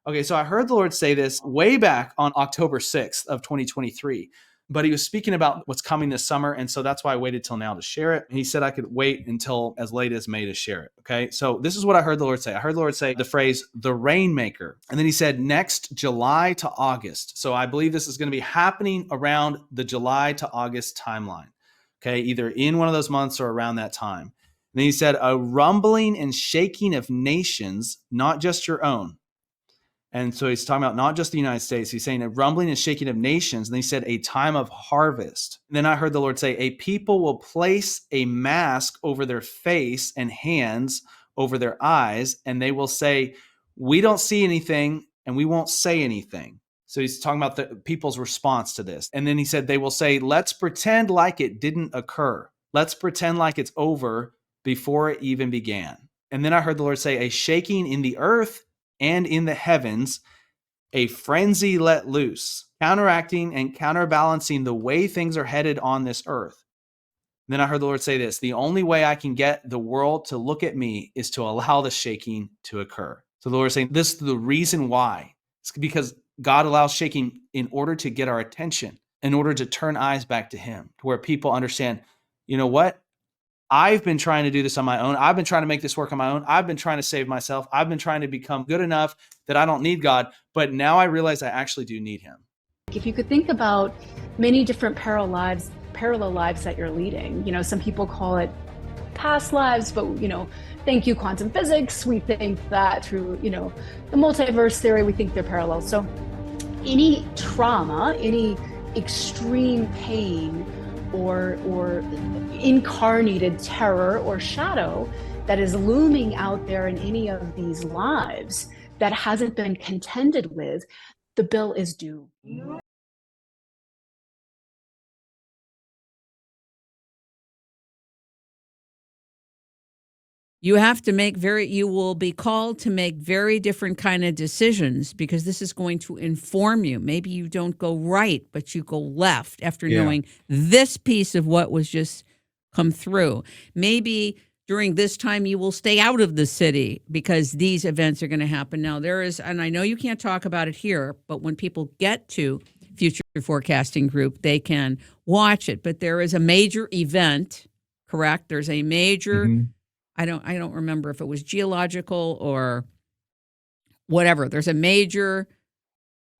Okay, so I heard the Lord say this way back on October 6th of 2023, but he was speaking about what's coming this summer. And so that's why I waited till now to share it. He said I could wait until as late as May to share it. Okay, so this is what I heard the Lord say. I heard the Lord say the phrase, the rainmaker. And then he said next July to August. So I believe this is going to be happening around the July to August timeline. Okay, either in one of those months or around that time. And then he said a rumbling and shaking of nations, not just your own. And so he's talking about not just the United States. He's saying a rumbling and shaking of nations. And he said a time of harvest. And then I heard the Lord say, a people will place a mask over their face and hands over their eyes. And they will say, we don't see anything and we won't say anything. So he's talking about the people's response to this. And then he said, they will say, let's pretend like it didn't occur. Let's pretend like it's over before it even began. And then I heard the Lord say, a shaking in the earth and in the heavens, a frenzy let loose, counteracting and counterbalancing the way things are headed on this earth. And then I heard the Lord say this, the only way I can get the world to look at me is to allow the shaking to occur. So the Lord is saying this is the reason why. It's because God allows shaking in order to get our attention, in order to turn eyes back to him, to where people understand, you know what? I've been trying to do this on my own. I've been trying to make this work on my own. I've been trying to save myself. I've been trying to become good enough that I don't need God. But now I realize I actually do need him. If you could think about many different parallel lives that you're leading, some people call it past lives, but, thank you, quantum physics. We think that through, the multiverse theory, we think they're parallel. So any trauma, any extreme pain, or incarnated terror or shadow that is looming out there in any of these lives that hasn't been contended with, the bill is due. You have to you will be called to make very different kind of decisions, because this is going to inform you. Maybe you don't go right, but you go left after knowing this piece of what was just come through. Maybe during this time you will stay out of the city because these events are going to happen. Now and I know you can't talk about it here, but when people get to Future Forecasting Group, they can watch it. But there is a major event, correct? There's a major... Mm-hmm. I don't remember if it was geological or whatever. There's a major,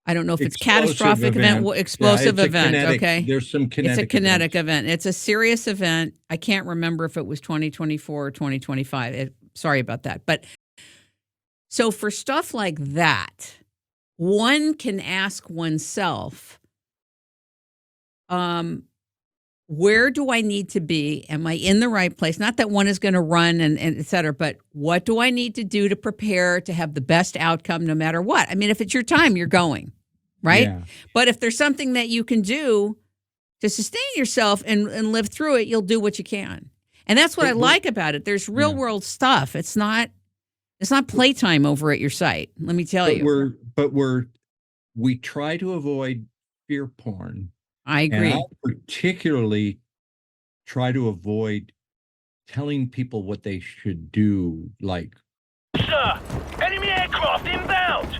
I don't know if it's catastrophic event, explosive event. Okay. There's some kinetic. It's a kinetic event. It's a serious event. I can't remember if it was 2024 or 2025. Sorry about that. But so for stuff like that, one can ask oneself, where do I need to be? Am I in the right place? Not that one is going to run and et cetera, but what do I need to do to prepare to have the best outcome no matter what? I mean, if it's your time, you're going, right? Yeah. But if there's something that you can do to sustain yourself and live through it, you'll do what you can. And that's what I like about it. There's real world stuff. It's not playtime over at your site. Let me tell you. We try to avoid fear porn. I agree. And I particularly try to avoid telling people what they should do, like... Sir, enemy aircraft inbound!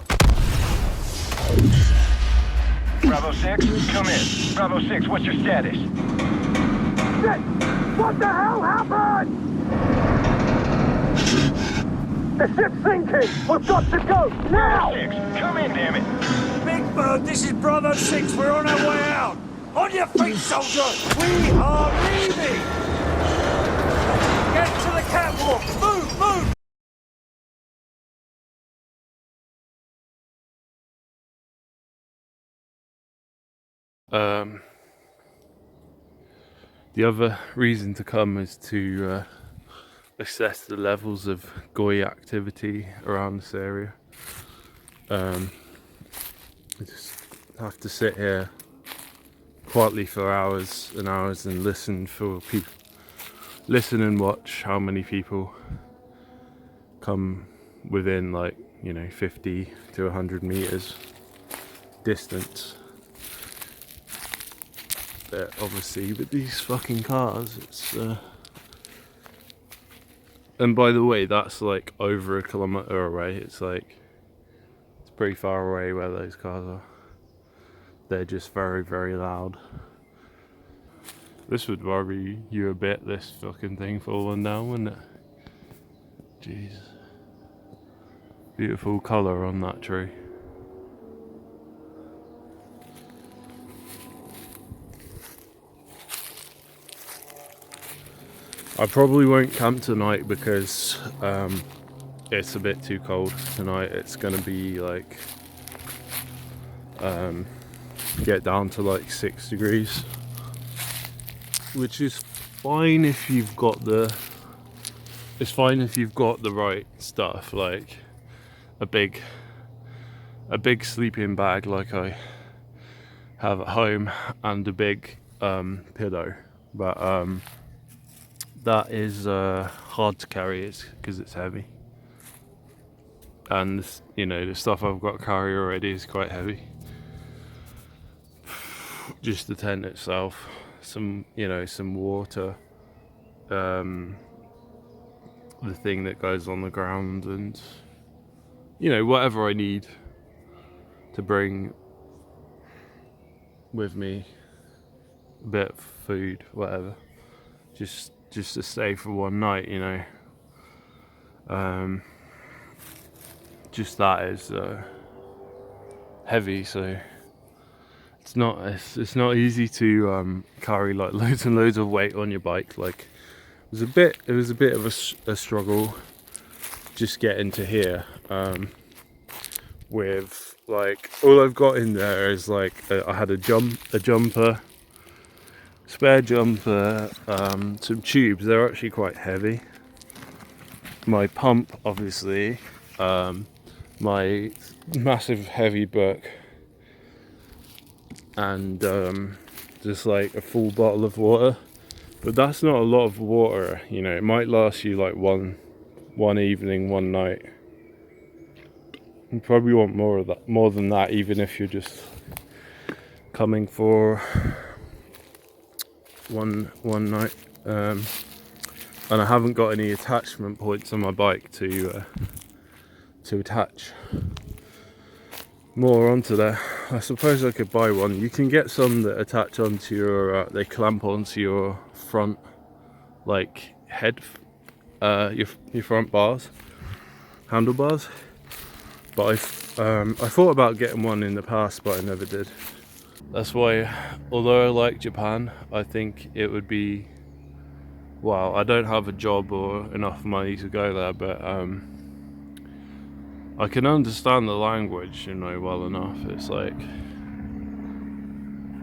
Bravo 6, come in. Bravo 6, what's your status? Shit! What the hell happened? The ship's sinking! We've got to go, now! Bravo 6, come in, damn it! Big Bird, this is Bravo 6, we're on our way out! On your feet, soldier! We are leaving! Get to the catwalk! Move! The other reason to come is to assess the levels of GOI activity around this area. I just have to sit here quietly for hours and hours and listen and watch how many people come within 50 to 100 meters distance. But obviously with these fucking cars, it's and by the way, that's over a kilometer away. It's pretty far away where those cars are. They're just very, very loud. This would worry you a bit, this fucking thing falling down, wouldn't it? Jeez. Beautiful colour on that tree. I probably won't camp tonight because it's a bit too cold tonight. It's gonna be like get down to like 6 degrees, which is fine if you've got the right stuff, like a big sleeping bag like I have at home and a big pillow, but that is hard to carry because it's heavy, and you know, the stuff I've got to carry already is quite heavy. Just the tent itself, some water, the thing that goes on the ground, and whatever I need to bring with me, a bit of food, whatever, just to stay for one night, just that is heavy, so it's not easy to carry like loads and loads of weight on your bike. Like it was a bit of a struggle just getting to here, with like all I've got in there is like I had a jumper, spare jumper, some tubes. They're actually quite heavy. My pump, obviously, my massive heavy book, and just like a full bottle of water. But that's not a lot of water, it might last you like one evening, one night. You probably want more than that, even if you're just coming for one night. And I haven't got any attachment points on my bike to attach more onto there. I suppose I could buy one. You can get some that attach onto your they clamp onto your front, like head, your front bars, handlebars. But I thought about getting one in the past, but I never did. That's why, although I like Japan, I think it would be, well, I don't have a job or enough money to go there, but I can understand the language, well enough. It's like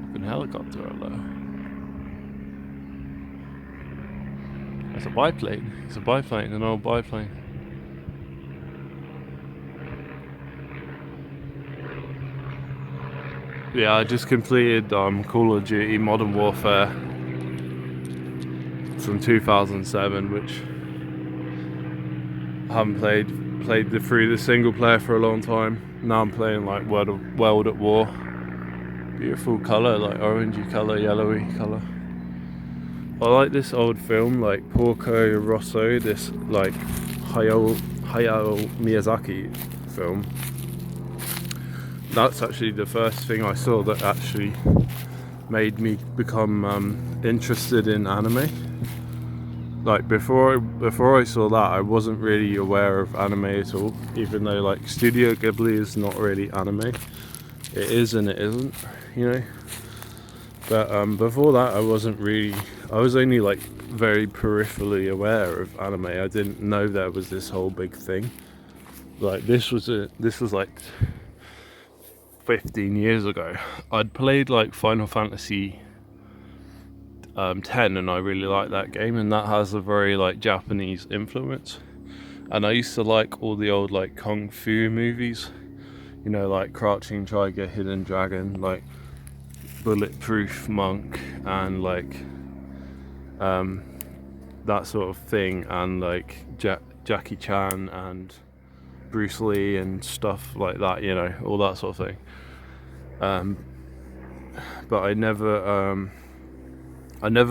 fucking helicopter up there. It's a biplane. It's a biplane, an old biplane. Yeah, I just completed Call of Duty Modern Warfare from 2007, which I haven't played through the single player for a long time. Now I'm playing like World at War. Beautiful colour, like orangey colour, yellowy colour. I like this old film, like Porco Rosso, this like Hayao Miyazaki film. That's actually the first thing I saw that actually made me become interested in anime. Like before I saw that, I wasn't really aware of anime at all, even though like Studio Ghibli is not really anime. It is and it isn't, But before that, I was only like very peripherally aware of anime. I didn't know there was this whole big thing. Like this was like 15 years ago. I'd played like Final Fantasy 10, and I really like that game, and that has a very like Japanese influence. And I used to like all the old like kung fu movies, like Crouching Tiger, Hidden Dragon, like Bulletproof Monk, and like that sort of thing, and like Jackie Chan and Bruce Lee and stuff like that, all that sort of thing. But I never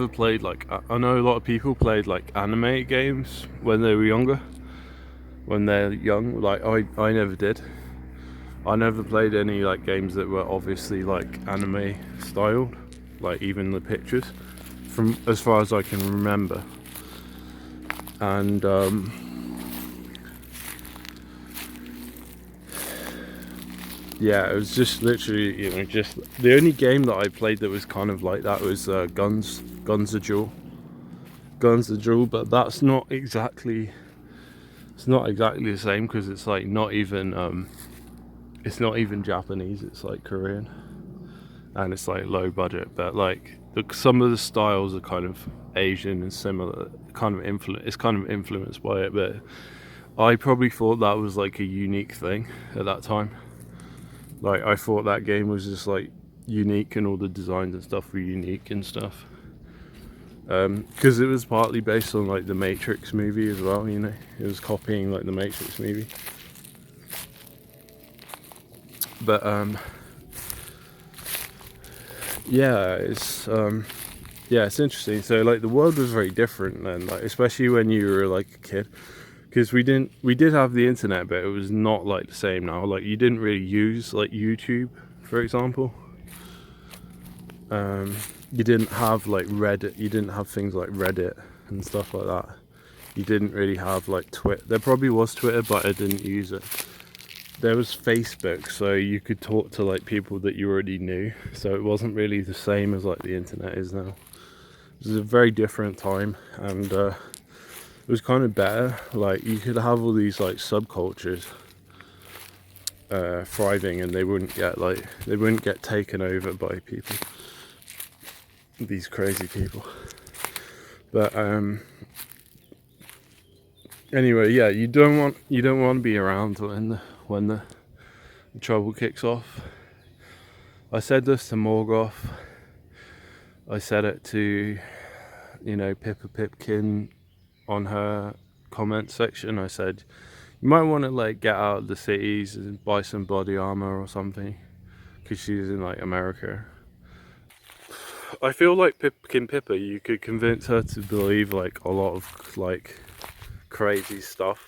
played like, I know a lot of people played like anime games when they were younger, like I never did. I never played any like games that were obviously like anime styled, like even the pictures, from as far as I can remember. And yeah, it was just literally, you know, just the only game that I played that was kind of like that was Guns a Duel, but that's not exactly, it's not exactly the same, because it's like not even Japanese, it's like Korean, and it's like low budget, but like some of the styles are kind of Asian and similar, it's kind of influenced by it, but I probably thought that was like a unique thing at that time. Like I thought that game was just like unique, and all the designs and stuff were unique and stuff, because it was partly based on like the Matrix movie as well, you know, it was copying like the Matrix movie. But yeah, it's interesting. So like the world was very different then, like especially when you were like a kid, because we did have the internet, but it was not like the same now. Like you didn't really use like YouTube, for example. You didn't have like Reddit, you didn't have things like Reddit and stuff like that. You didn't really have like Twitter. There probably was Twitter, but I didn't use it. There was Facebook, so you could talk to like people that you already knew, so it wasn't really the same as like the internet is now. It was a very different time, and it was kind of better. Like you could have all these like subcultures thriving, and they wouldn't get taken over by people, these crazy people. But anyway, yeah, you don't want to be around when the trouble kicks off. I said this to Morgoth. I said it to, you know, Pippa Pipkin on her comment section. I said, you might want to like get out of the cities and buy some body armor or something, because she's in like America. I feel like Pippa, you could convince her to believe like a lot of like crazy stuff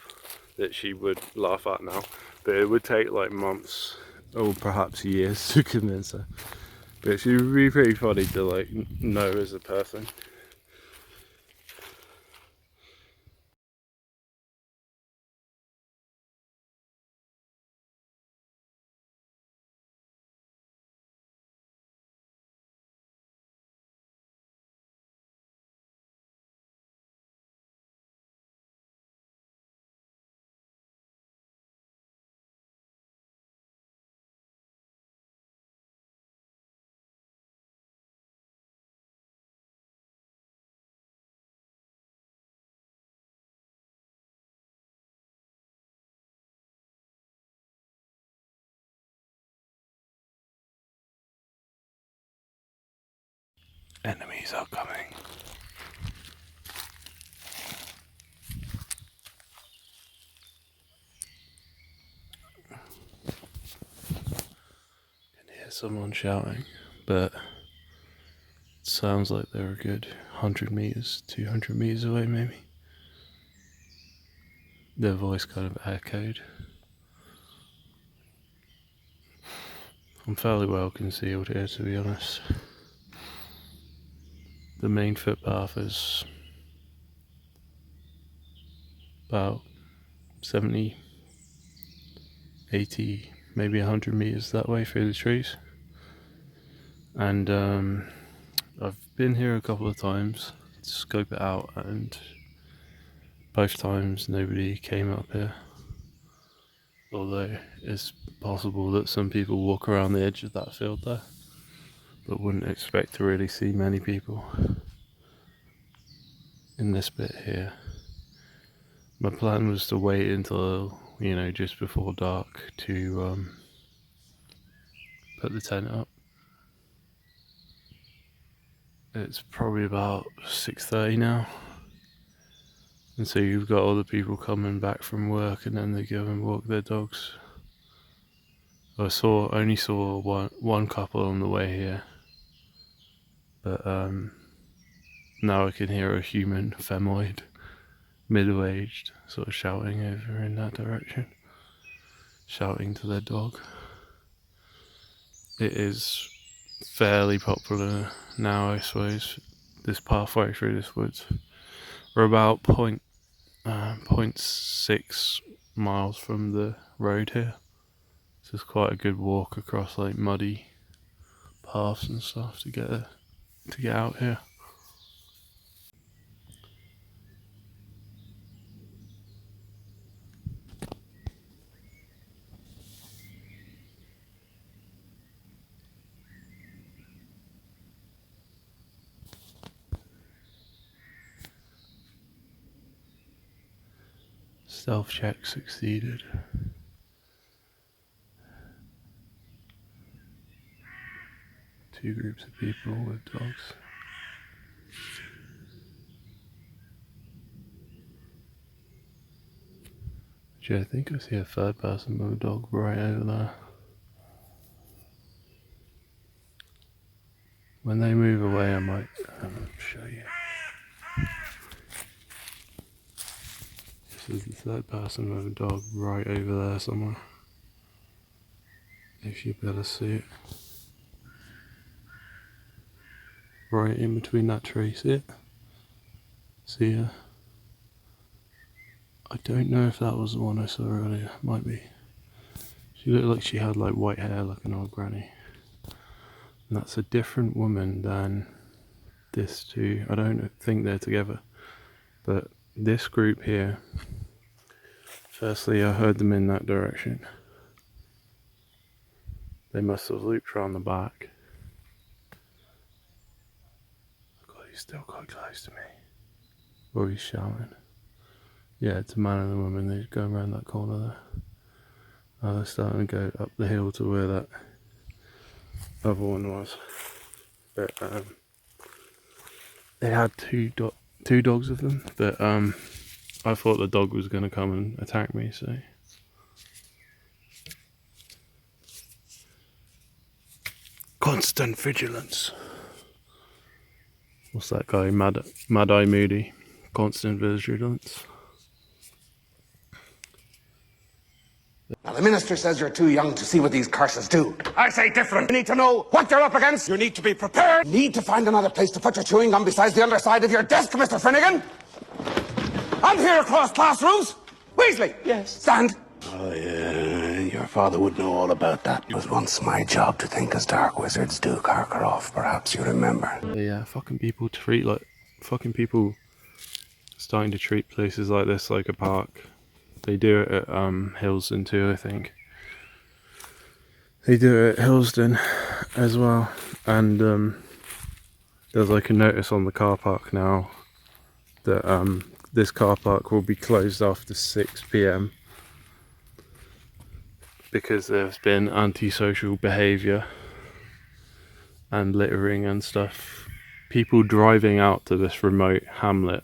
that she would laugh at now, but it would take like months or perhaps years to convince her. But she would be pretty funny to like know as a person. Enemies are coming. Can hear someone shouting, but it sounds like they're a good 100 meters, 200 meters away maybe. Their voice kind of echoed. I'm fairly well concealed here, to be honest. The main footpath is about 70, 80, maybe 100 meters that way through the trees. And I've been here a couple of times to scope it out, and both times nobody came up here. Although it's possible that some people walk around the edge of that field there, but wouldn't expect to really see many people in this bit here. My plan was to wait until, you know, just before dark to put the tent up. It's probably about 6:30 now, and so you've got all the people coming back from work, and then they go and walk their dogs. I only saw one couple on the way here, but now I can hear a human femoid, middle-aged, sort of shouting over in that direction, shouting to their dog. it is fairly popular now, I suppose. This pathway through this woods. We're about 0.6 miles from the road here. So it's quite a good walk across like muddy paths and stuff to get out here. Stealth check succeeded. Two groups of people with dogs. Actually, I think I see a third person with a dog right over there. When they move away, I might show you. This is the third person with a dog right over there somewhere. If you better see it. Right in between that tree, see it? See her? I don't know if that was the one I saw earlier, might be. She looked like she had like white hair like an old granny. And that's a different woman than this two. I don't think they're together. But this group here, firstly I heard them in that direction. They must have looped around the back. God, he's still quite close to me. Or he's shouting. Yeah, it's a man and a woman. They're going around that corner there. Now they're starting to go up the hill to where that other one was. But they had two dogs with them. But I thought the dog was going to come and attack me. So constant vigilance. What's that guy? Mad Eye Moody. Constant vigilance. Now, the minister says you're too young to see what these curses do. I say different. You need to know what you're up against. You need to be prepared. You need to find another place to put your chewing gum besides the underside of your desk, Mr. Finnegan. And here across classrooms. Weasley. Yes. Stand. Oh, yeah. Your father would know all about that. It was once my job to think as dark wizards do, Karkaroff. Perhaps you remember. Yeah, fucking people starting to treat places like this like a park. They do it at Hillsden too, I think. They do it at Hillsden as well. And there's like a notice on the car park now that this car park will be closed after 6 PM because there's been antisocial behaviour and littering and stuff. People driving out to this remote hamlet,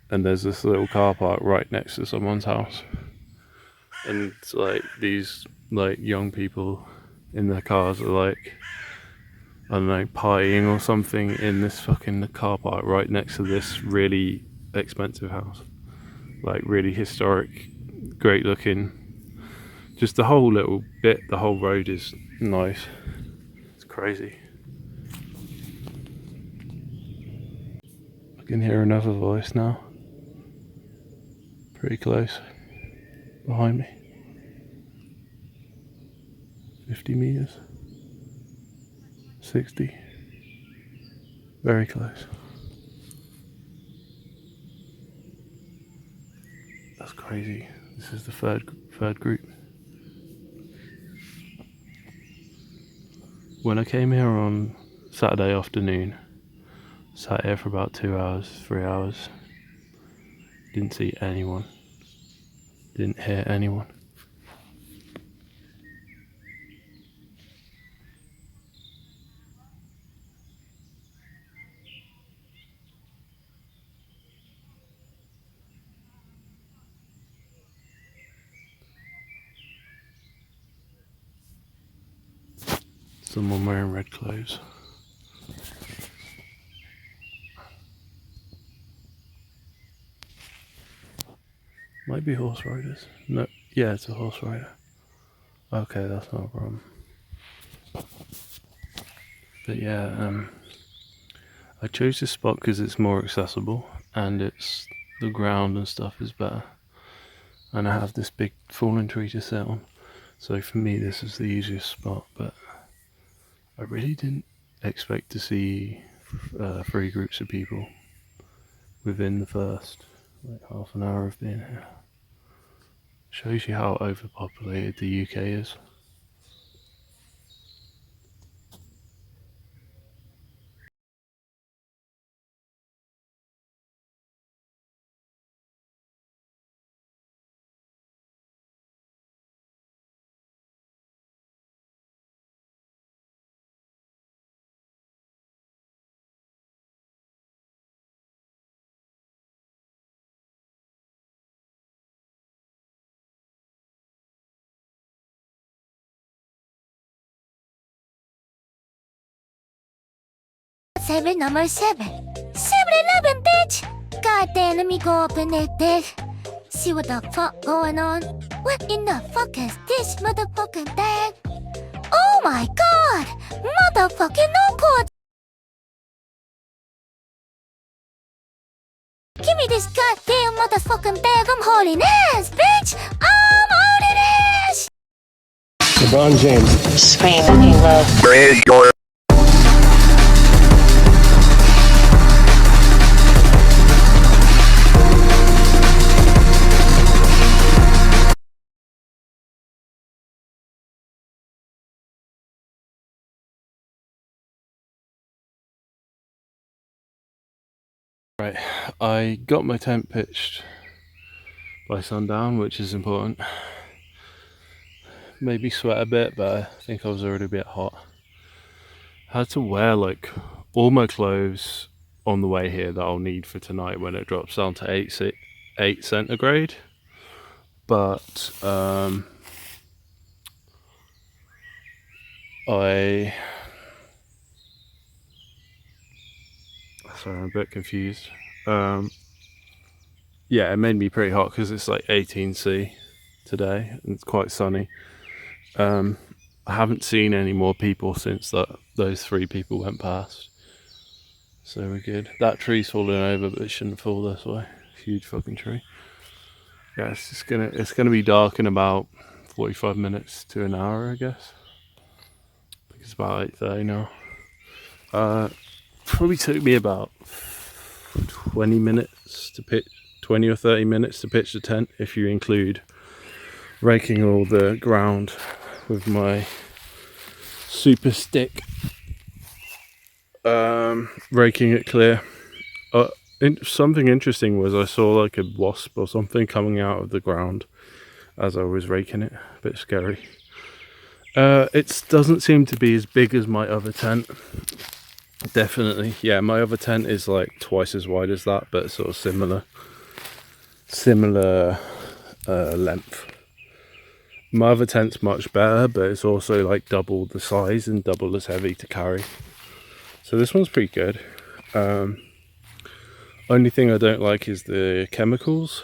and there's this little car park right next to someone's house, and it's like these like young people in their cars are like, I don't know, partying or something in this fucking car park right next to this really expensive house, like really historic, great looking. Just the whole little bit, the whole road is nice. It's crazy. I can hear another voice now. Pretty close. Behind me. 50 meters. 60. Very close. That's crazy. This is the third group. When I came here on Saturday afternoon, sat here for about 2 hours, 3 hours, didn't see anyone, didn't hear anyone. Someone wearing red clothes. Might be horse riders. No, yeah, it's a horse rider. Okay, that's not a problem. But yeah, I chose this spot because it's more accessible and it's the ground and stuff is better. And I have this big fallen tree to sit on. So for me, this is the easiest spot, but I really didn't expect to see 3 groups of people within the first half an hour of being here. Shows you how overpopulated the UK is. Seven number 7. 7-Eleven, bitch! God damn, let me go open it, bitch. See what the fuck going on? What in the fuck is this motherfucking bag? Oh my god! Motherfucking Newport! Give me this goddamn motherfucking bag, I'm hauling ass, bitch! I'm hauling ass! LeBron James. Scream if you love. Raise your Right, I got my tent pitched by sundown, which is important. Made me sweat a bit, but I think I was already a bit hot. Had to wear like all my clothes on the way here that I'll need for tonight when it drops down to 8 centigrade. But sorry, I'm a bit confused. Yeah, it made me pretty hot because it's like 18°C today and it's quite sunny. I haven't seen any more people since those 3 people went past, so we're good. That tree's falling over, but it shouldn't fall this way. Huge fucking tree. Yeah, it's gonna be dark in about 45 minutes to an hour, I guess. I think it's about 8:30 now. Probably took me about 20 minutes to pitch, 20 or 30 minutes to pitch the tent, if you include raking all the ground with my super stick, raking it clear. Something interesting was I saw like a wasp or something coming out of the ground as I was raking it. A bit scary. It doesn't seem to be as big as my other tent. Definitely, yeah, my other tent is like twice as wide as that, but sort of similar length. My other tent's much better, but it's also like double the size and double as heavy to carry. So this one's pretty good. Only thing I don't like is the chemicals.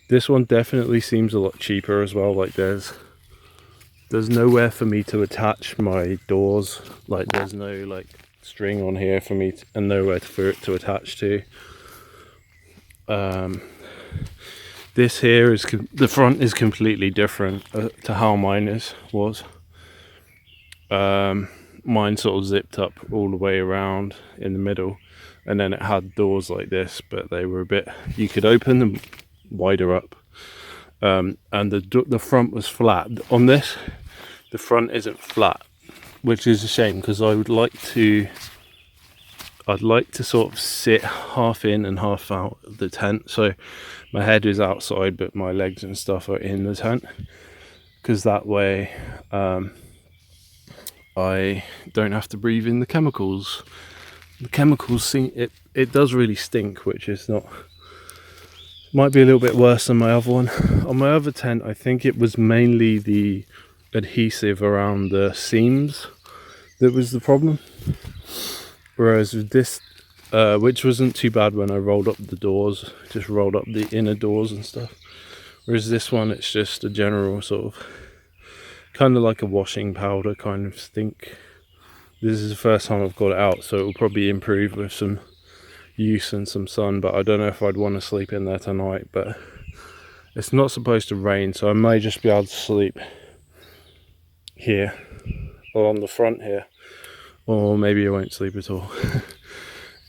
This one definitely seems a lot cheaper as well. Like there's nowhere for me to attach my doors. Like there's no like string on here for me and nowhere for it to attach to. This here is the front is completely different to how mine was. Mine sort of zipped up all the way around in the middle, and then it had doors like this, but they were a bit, you could open them wider up, and the front was flat. On this, the front isn't flat, which is a shame because I'd like to sort of sit half in and half out of the tent, so my head is outside but my legs and stuff are in the tent, because that way I don't have to breathe in the chemicals. The chemicals it does really stink, which is might be a little bit worse than my other one. On my other tent, I think it was mainly the adhesive around the seams that was the problem, whereas with this, which wasn't too bad when I rolled up the doors, just rolled up the inner doors and stuff, whereas this one, it's just a general sort of kind of like a washing powder kind of stink. this is the first time I've got it out, so it will probably improve with some use and some sun, but I don't know if I'd want to sleep in there tonight. But it's not supposed to rain, so I may just be able to sleep here or on the front here, or maybe I won't sleep at all.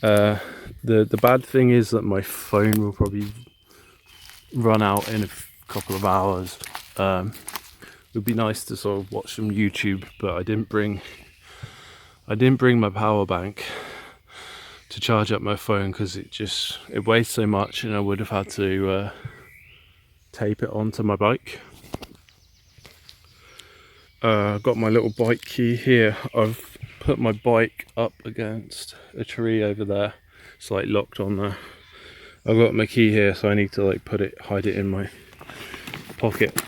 The bad thing is that my phone will probably run out in a couple of hours. It would be nice to sort of watch some YouTube, but I didn't bring my power bank to charge up my phone because it weighs so much, and I would have had to tape it onto my bike. I've got my little bike key here. I've put my bike up against a tree over there. It's like locked on there. I've got my key here, so I need to like hide it in my pocket.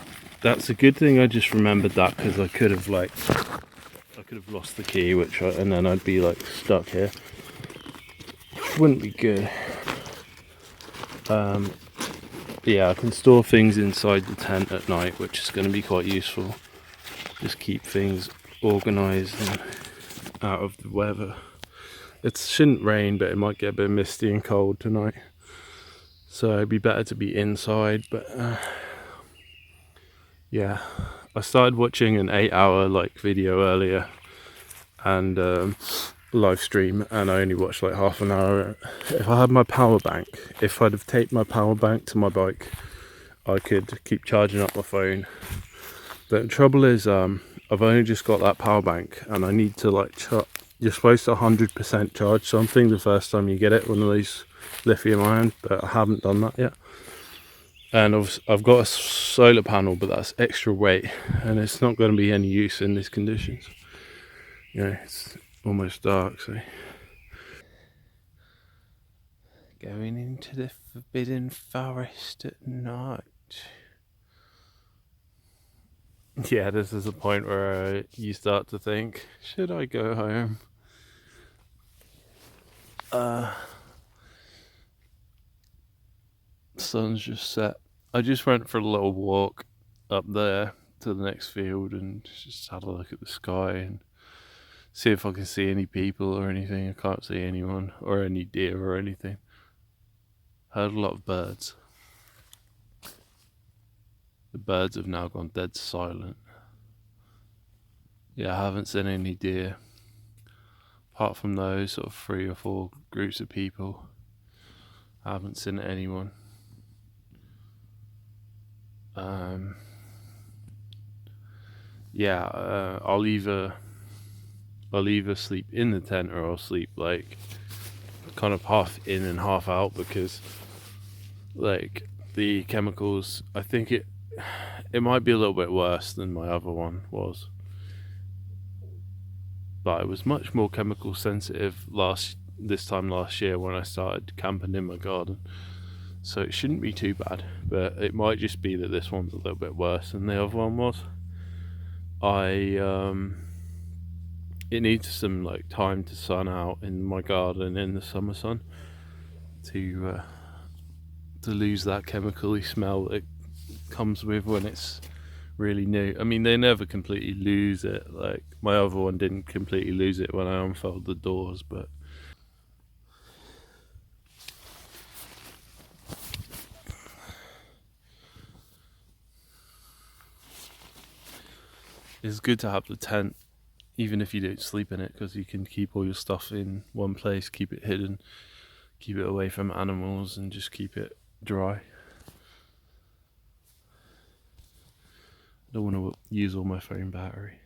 That's a good thing I just remembered that, because I could have lost the key, and then I'd be like stuck here. Wouldn't be good. Yeah, I can store things inside the tent at night, which is going to be quite useful. Just keep things organised and out of the weather. It shouldn't rain, but it might get a bit misty and cold tonight, so it'd be better to be inside. But yeah, I started watching an 8-hour video earlier, and live stream, and I only watched like half an hour. If I had my power bank, if I'd have taped my power bank to my bike, I could keep charging up my phone. But the trouble is, I've only just got that power bank, and I need to you're supposed to 100% charge something the first time you get it, one of these lithium ion, but I haven't done that yet. And I've got a solar panel, but that's extra weight, and it's not going to be any use in these conditions. You know, it's almost dark, so going into the forbidden forest at night. Yeah, this is a point where you start to think, should I go home? Sun's just set. I just went for a little walk up there to the next field and just had a look at the sky and see if I can see any people or anything. I can't see anyone or any deer or anything. Heard a lot of birds. The birds have now gone dead silent. Yeah, I haven't seen any deer. Apart from those sort of 3 or 4 groups of people, I haven't seen anyone. I'll either sleep in the tent, or I'll sleep like kind of half in and half out, because like the chemicals, I think it might be a little bit worse than my other one was, but it was much more chemical sensitive this time last year when I started camping in my garden, so it shouldn't be too bad. But it might just be that this one's a little bit worse than the other one was. It needs some time to sun out in my garden in the summer sun to lose that chemically smell that comes with when it's really new. I mean, they never completely lose it. Like my other one didn't completely lose it when I unfolded the doors, but it's good to have the tent, even if you don't sleep in it, because you can keep all your stuff in one place, keep it hidden, keep it away from animals, and just keep it dry. I don't want to use all my phone battery.